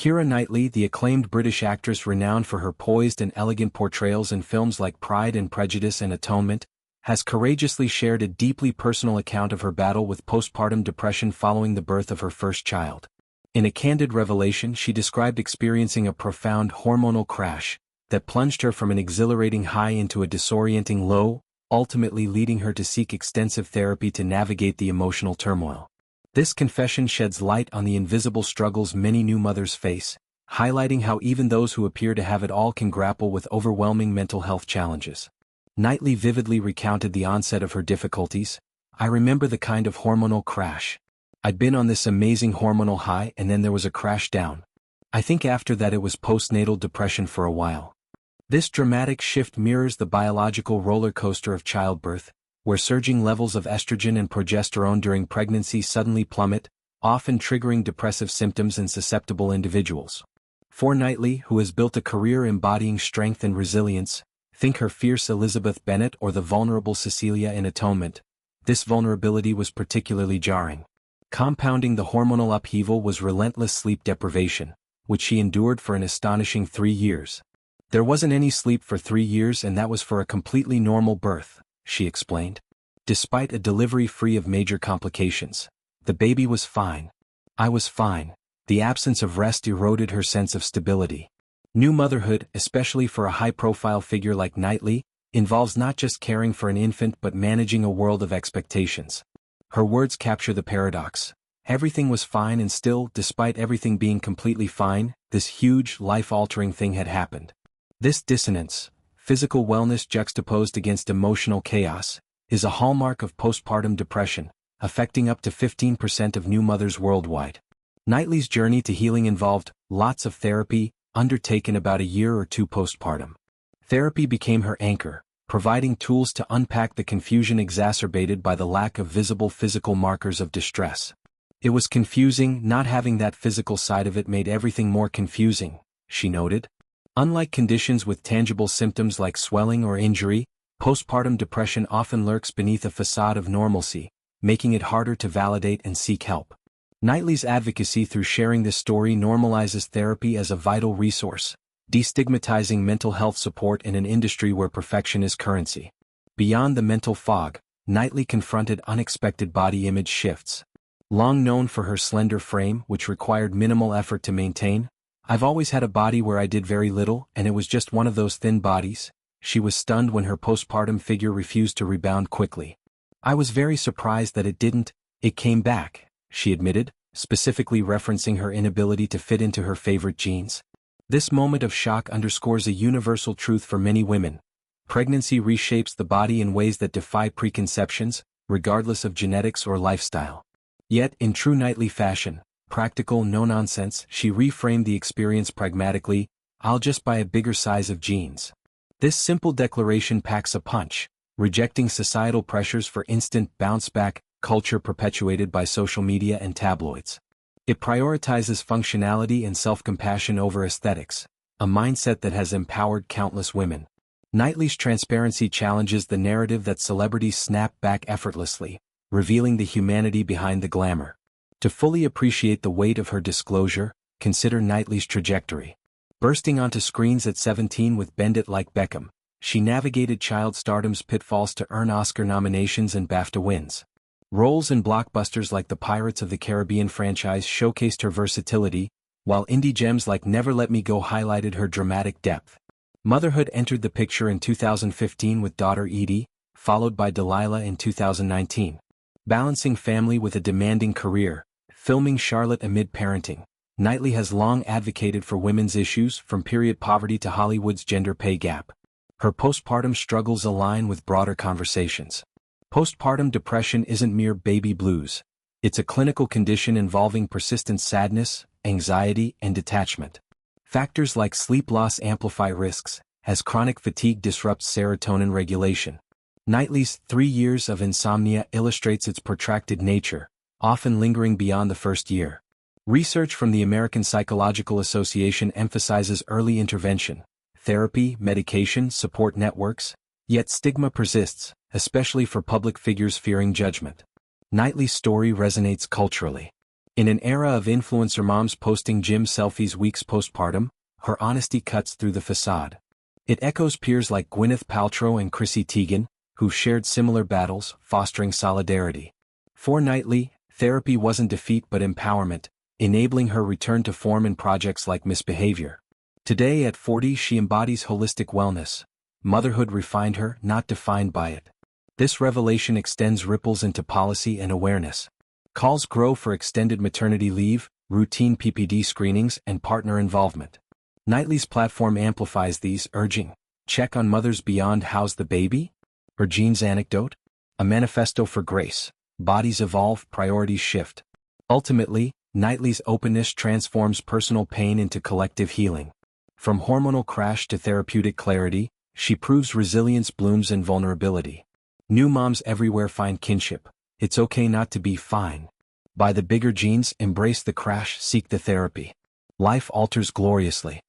Keira Knightley, the acclaimed British actress renowned for her poised and elegant portrayals in films like Pride and Prejudice and Atonement, has courageously shared a deeply personal account of her battle with postpartum depression following the birth of her first child. In a candid revelation, she described experiencing a profound hormonal crash that plunged her from an exhilarating high into a disorienting low, ultimately leading her to seek extensive therapy to navigate the emotional turmoil. This confession sheds light on the invisible struggles many new mothers face, highlighting how even those who appear to have it all can grapple with overwhelming mental health challenges. Knightley vividly recounted the onset of her difficulties. "I remember the kind of hormonal crash. I'd been on this amazing hormonal high and then there was a crash down. I think after that it was postnatal depression for a while." This dramatic shift mirrors the biological roller coaster of childbirth, where surging levels of estrogen and progesterone during pregnancy suddenly plummet, often triggering depressive symptoms in susceptible individuals. For Knightley, who has built a career embodying strength and resilience, think her fierce Elizabeth Bennet or the vulnerable Cecilia in Atonement, this vulnerability was particularly jarring. Compounding the hormonal upheaval was relentless sleep deprivation, which she endured for an astonishing 3 years. "There wasn't any sleep for 3 years and that was for a completely normal birth," she explained. "Despite a delivery free of major complications, the baby was fine. I was fine." The absence of rest eroded her sense of stability. New motherhood, especially for a high-profile figure like Knightley, involves not just caring for an infant but managing a world of expectations. Her words capture the paradox. Everything was fine and still, despite everything being completely fine, this huge, life-altering thing had happened. This dissonance, physical wellness juxtaposed against emotional chaos, is a hallmark of postpartum depression, affecting up to 15% of new mothers worldwide. Knightley's journey to healing involved lots of therapy, undertaken about a year or two postpartum. Therapy became her anchor, providing tools to unpack the confusion exacerbated by the lack of visible physical markers of distress. "It was confusing, not having that physical side of it made everything more confusing," she noted. Unlike conditions with tangible symptoms like swelling or injury, postpartum depression often lurks beneath a facade of normalcy, making it harder to validate and seek help. Knightley's advocacy through sharing this story normalizes therapy as a vital resource, destigmatizing mental health support in an industry where perfection is currency. Beyond the mental fog, Knightley confronted unexpected body image shifts. Long known for her slender frame, which required minimal effort to maintain, "I've always had a body where I did very little and it was just one of those thin bodies." She was stunned when her postpartum figure refused to rebound quickly. "I was very surprised that it didn't. It came back," she admitted, specifically referencing her inability to fit into her favorite jeans. This moment of shock underscores a universal truth for many women. Pregnancy reshapes the body in ways that defy preconceptions, regardless of genetics or lifestyle. Yet, in true Knightley fashion, practical, no-nonsense, she reframed the experience pragmatically. "I'll just buy a bigger size of jeans." This simple declaration packs a punch, rejecting societal pressures for instant bounce-back culture perpetuated by social media and tabloids. It prioritizes functionality and self-compassion over aesthetics, a mindset that has empowered countless women. Knightley's transparency challenges the narrative that celebrities snap back effortlessly, revealing the humanity behind the glamour. To fully appreciate the weight of her disclosure, consider Knightley's trajectory. Bursting onto screens at 17 with Bend It Like Beckham, she navigated child stardom's pitfalls to earn Oscar nominations and BAFTA wins. Roles in blockbusters like the Pirates of the Caribbean franchise showcased her versatility, while indie gems like Never Let Me Go highlighted her dramatic depth. Motherhood entered the picture in 2015 with daughter Edie, followed by Delilah in 2019. Balancing family with a demanding career, filming Charlotte amid parenting, Knightley has long advocated for women's issues from period poverty to Hollywood's gender pay gap. Her postpartum struggles align with broader conversations. Postpartum depression isn't mere baby blues. It's a clinical condition involving persistent sadness, anxiety, and detachment. Factors like sleep loss amplify risks, as chronic fatigue disrupts serotonin regulation. Knightley's 3 years of insomnia illustrates its protracted nature, often lingering beyond the first year. Research from the American Psychological Association emphasizes early intervention, therapy, medication, support networks, yet stigma persists, especially for public figures fearing judgment. Knightley's story resonates culturally. In an era of influencer moms posting gym selfies weeks postpartum, her honesty cuts through the facade. It echoes peers like Gwyneth Paltrow and Chrissy Teigen, who've shared similar battles, fostering solidarity. For Knightley, therapy wasn't defeat but empowerment, enabling her return to form in projects like Misbehavior. Today at 40 she embodies holistic wellness. Motherhood refined her, not defined by it. This revelation extends ripples into policy and awareness. Calls grow for extended maternity leave, routine PPD screenings and partner involvement. Knightley's platform amplifies these, urging, check on mothers beyond how's the baby? Her genes anecdote? A manifesto for grace. Bodies evolve, priorities shift. Ultimately, Knightley's openness transforms personal pain into collective healing. From hormonal crash to therapeutic clarity, she proves resilience blooms in vulnerability. New moms everywhere find kinship. It's okay not to be fine. Buy the bigger jeans, embrace the crash, seek the therapy. Life alters gloriously.